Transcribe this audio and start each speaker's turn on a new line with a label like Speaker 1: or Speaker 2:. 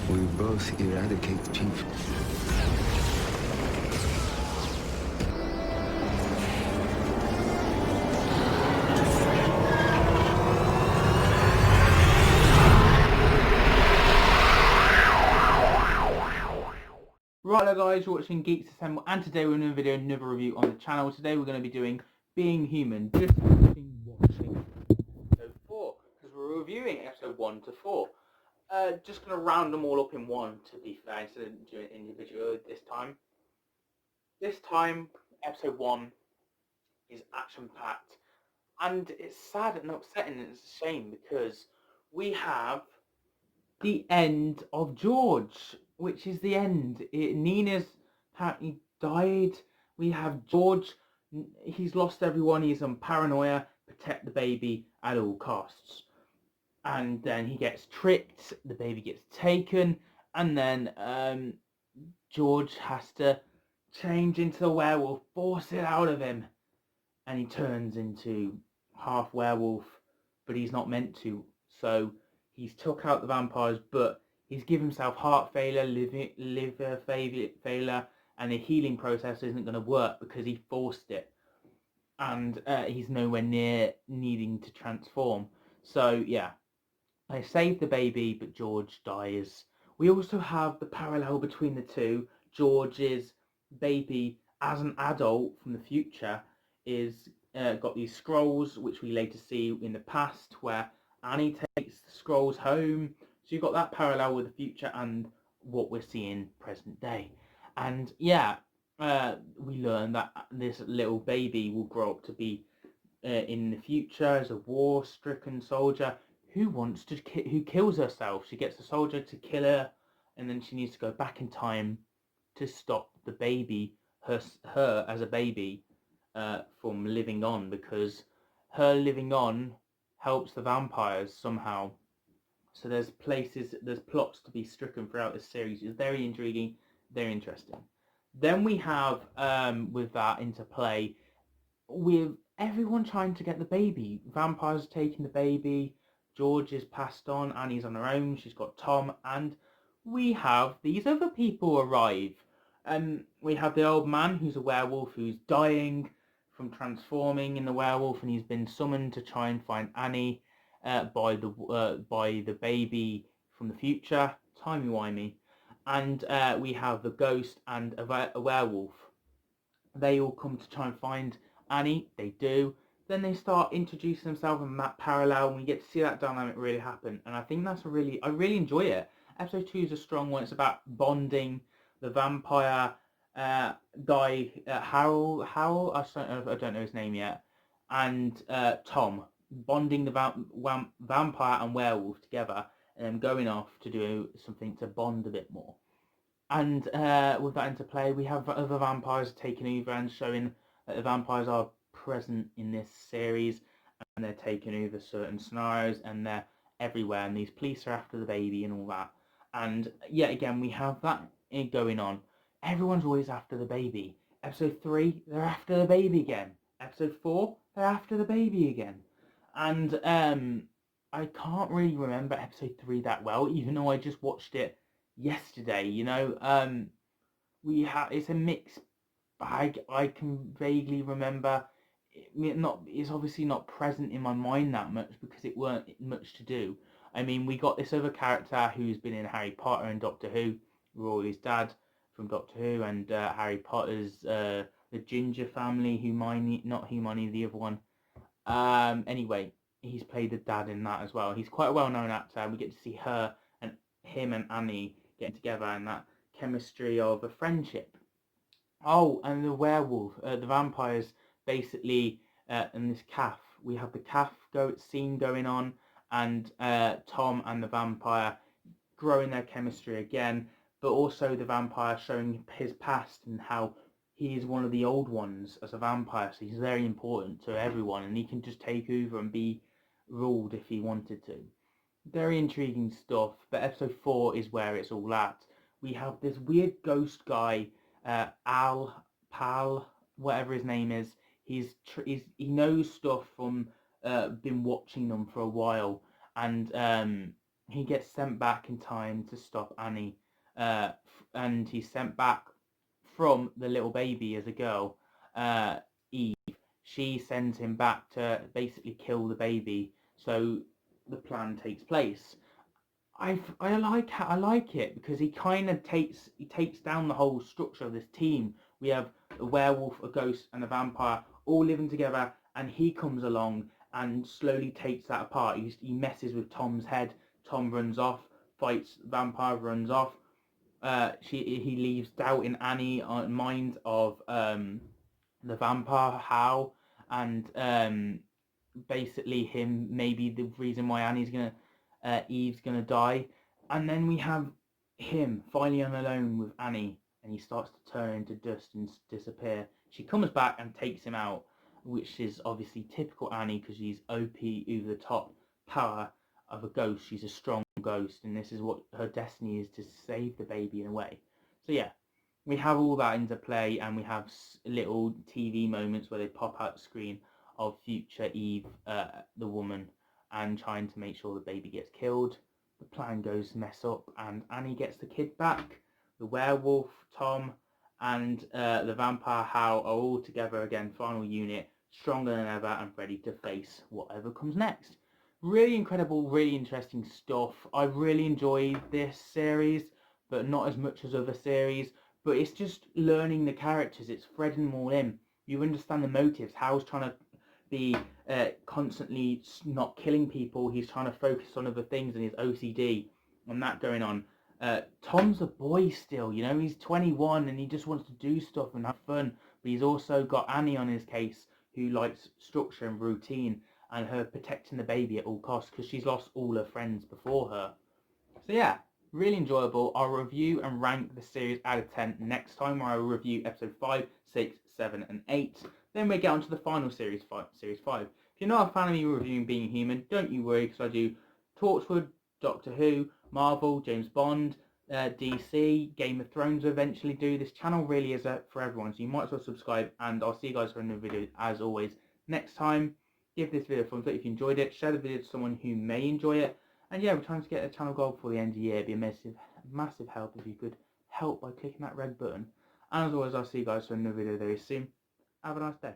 Speaker 1: We both eradicate people.
Speaker 2: Right, hello guys, you're watching Geeks Assemble, and today we're doing a video, another review on the channel. Today we're going to be doing Being Human, just watching episode 4, because we're reviewing episode 1 to 4. Just going to round them all up in one, to be fair, instead of doing it individually this time. This time, episode 1 is action-packed, and it's sad and upsetting, and it's a shame, because we have the end of George, which is the end. Nina's apparently died. We have George. He's lost everyone. He's on paranoia. Protect the baby at all costs. And then he gets tricked. The baby gets taken. And then George has to change into a werewolf, force it out of him. And he turns into half werewolf, but he's not meant to. So he's took out the vampires, but he's given himself heart failure, liver failure, and the healing process isn't going to work because he forced it. And he's nowhere near needing to transform. So yeah, I saved the baby, but George dies. We also have the parallel between the two. George's baby, as an adult from the future, is got these scrolls, which we later see in the past, where Annie takes the scrolls home. So you've got that parallel with the future and what we're seeing present day. And yeah, we learn that this little baby will grow up to be in the future as a war-stricken soldier who kills herself. She gets the soldier to kill her, and then she needs to go back in time to stop the baby, her as a baby, from living on, because her living on helps the vampires somehow. So there's plots to be stricken throughout this series. It's very intriguing, very interesting. Then we have, with that interplay, with everyone trying to get the baby. Vampires taking the baby. George is passed on. Annie's on her own. She's got Tom, and we have these other people arrive. We have the old man who's a werewolf who's dying from transforming in the werewolf, and he's been summoned to try and find Annie by the baby from the future, timey wimey. And we have the ghost and a werewolf. They all come to try and find Annie. They do. Then they start introducing themselves in that parallel, and we get to see that dynamic really happen. And I think I really enjoy it. Episode 2 is a strong one. It's about bonding the vampire guy, Harold. I don't know his name yet, and Tom, bonding the vampire and werewolf together, and then going off to do something to bond a bit more. And with that interplay, we have other vampires taking over and showing that the vampires are present in this series, and they're taking over certain scenarios, and they're everywhere, and these police are after the baby and all that. And yet again, we have that going on. Everyone's always after the baby. Episode 3, they're after the baby again. Episode 4, they're after the baby again. And I can't really remember episode 3 that well, even though I just watched it yesterday. It's a mixed bag. I can vaguely remember it's obviously not present in my mind that much because it weren't much to do. I mean, we got this other character who's been in Harry Potter and Doctor Who, Rory's dad from Doctor Who, and Harry Potter's the Ginger family, not Hermione, the other one. Anyway, he's played the dad in that as well. He's quite a well-known actor. We get to see him and Annie getting together, and that chemistry of a friendship. Oh, and the werewolf, the vampires, basically, in this calf. We have the calf scene going on, and Tom and the vampire growing their chemistry again, but also the vampire showing his past and how he is one of the old ones as a vampire, so he's very important to everyone, and he can just take over and be ruled if he wanted to. Very intriguing stuff, but episode 4 is where it's all at. We have this weird ghost guy, Pal, whatever his name is. He knows stuff from been watching them for a while, and he gets sent back in time to stop Annie, and he's sent back from the little baby as a girl, Eve. She sends him back to basically kill the baby, so the plan takes place. I like it because he kind of takes down the whole structure of this team. We have a werewolf, a ghost, and a vampire all living together, and he comes along and slowly takes that apart. He messes with Tom's head. Tom runs off, fights vampire, runs off. He leaves doubt in Annie on mind of the vampire Hal, and basically him maybe the reason why Eve's gonna die, and then we have him finally on alone with Annie, and he starts to turn into dust and disappear. She comes back and takes him out, which is obviously typical Annie because she's OP over the top power of a ghost. She's a strong ghost, and this is what her destiny is, to save the baby in a way. So yeah, we have all that into play, and we have little TV moments where they pop out the screen of future Eve, the woman, and trying to make sure the baby gets killed. The plan goes to mess up, and Annie gets the kid back. The werewolf, Tom, and the vampire Hal are all together again, final unit, stronger than ever and ready to face whatever comes next. Really incredible, really interesting stuff. I really enjoyed this series, but not as much as other series. But it's just learning the characters, it's threading them all in. You understand the motives. Hal's trying to be constantly not killing people. He's trying to focus on other things and his OCD and that going on. Tom's a boy still, you know, he's 21 and he just wants to do stuff and have fun. But he's also got Annie on his case, who likes structure and routine, and her protecting the baby at all costs because she's lost all her friends before her. So yeah, really enjoyable. I'll review and rank the series out of 10 next time, where I will review episode 5, 6, 7 and 8. Then we get on to the final series 5. If you're not a fan of me reviewing Being Human, don't you worry, because I do Torchwood, Doctor Who, Marvel, James Bond, DC, Game of Thrones will eventually do. This channel really is for everyone, so you might as well subscribe, and I'll see you guys for another video as always next time. Give this video a thumbs up if you enjoyed it, share the video to someone who may enjoy it, and yeah, we're trying to get a channel goal before the end of the year. It'd be a massive help if you could help by clicking that red button. And as always, I'll see you guys for another video very soon. Have a nice day.